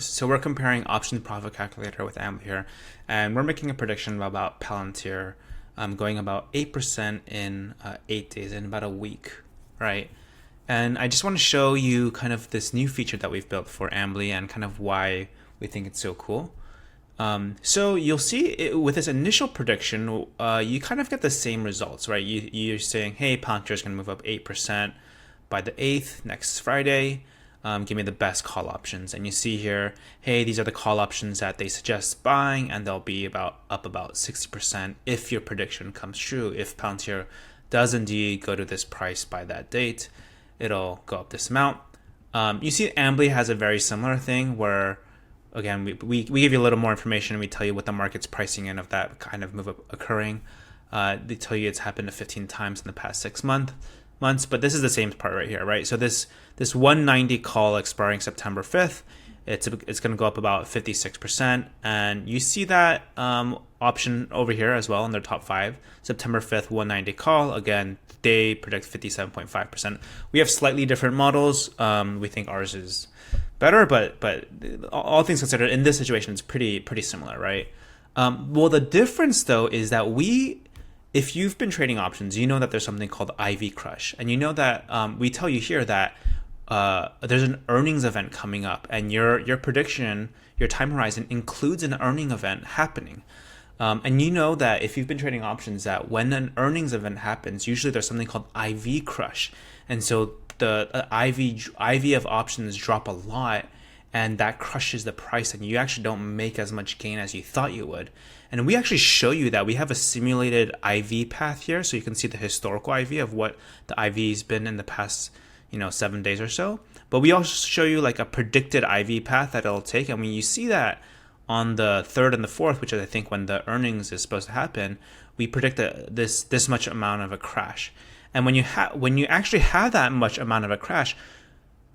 so we're comparing option profit calculator with Ambly here, and we're making a prediction about Palantir going about 8% in 8 days, in about a week, right? And I just want to show you kind of this new feature that we've built for Ambly and kind of why we think it's so cool. So you'll see with this initial prediction, you kind of get the same results, right? You're saying, hey, Palantir is going to move up 8% by the 8th, next Friday. Give me the best call options. And you see here, hey, these are the call options that they suggest buying, and they'll be up about 60% if your prediction comes true. If Palantir does indeed go to this price by that date, it'll go up this amount. You see Ambly has a very similar thing where, again, we give you a little more information and we tell you what the market's pricing in of that kind of move up occurring. They tell you it's happened 15 times in the past 6 months, but this is the same part right here, right? So this 190 call expiring September 5th, it's going to go up about 56%, and you see that option over here as well in their top 5. September 5th 190 call, again, they predict 57.5%. We have slightly different models. We think ours is better, but all things considered, in this situation, it's pretty similar, right? Well, the difference though is that if you've been trading options, you know that there's something called IV crush, and you know that we tell you here that there's an earnings event coming up, and your prediction, your time horizon includes an earning event happening. And you know that if you've been trading options, that when an earnings event happens, usually there's something called IV crush, and so the IV of options drop a lot, and that crushes the price, and you actually don't make as much gain as you thought you would. And we actually show you that. We have a simulated IV path here, so you can see the historical IV of what the IV has been in the past 7 days or so. But we also show you like a predicted IV path that it'll take, and when you see that on the 3rd and the 4th, which is I think when the earnings is supposed to happen, we predict this much amount of a crash. And when you actually have that much amount of a crash,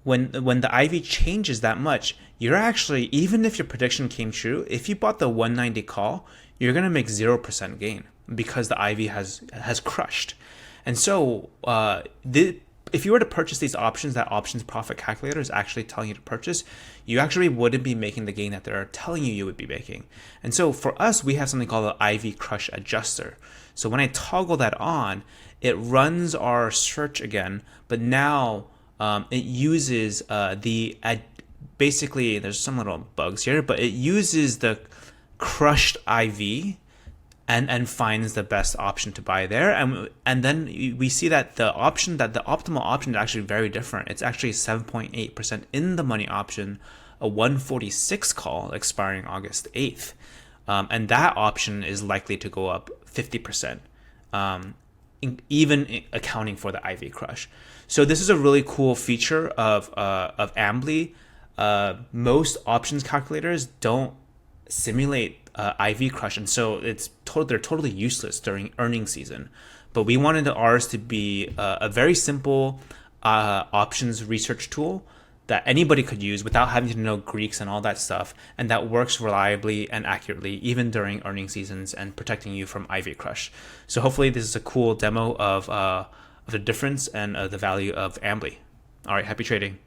when the IV changes that much, you're actually, even if your prediction came true, if you bought the 190 call, you're going to make 0% gain because the IV has crushed. And so if you were to purchase these options, that options profit calculator is actually telling you to purchase, you actually wouldn't be making the gain that they're telling you would be making. And so for us, we have something called an IV crush adjuster. So when I toggle that on, it runs our search again, but now it uses basically, there's some little bugs here, but it uses the crushed IV and finds the best option to buy there. And then we see that the optimal option is actually very different. It's actually 7.8% in the money option, a 146 call expiring August 8th. And that option is likely to go up 50%. Even accounting for the IV crush. So this is a really cool feature of Ambly. Most options calculators don't simulate IV crush, and so they're totally useless during earnings season. But we wanted ours to be a very simple options research tool that anybody could use without having to know Greeks and all that stuff, and that works reliably and accurately even during earnings seasons and protecting you from IV crush. So hopefully this is a cool demo of the difference and the value of Ambly. All right, happy trading.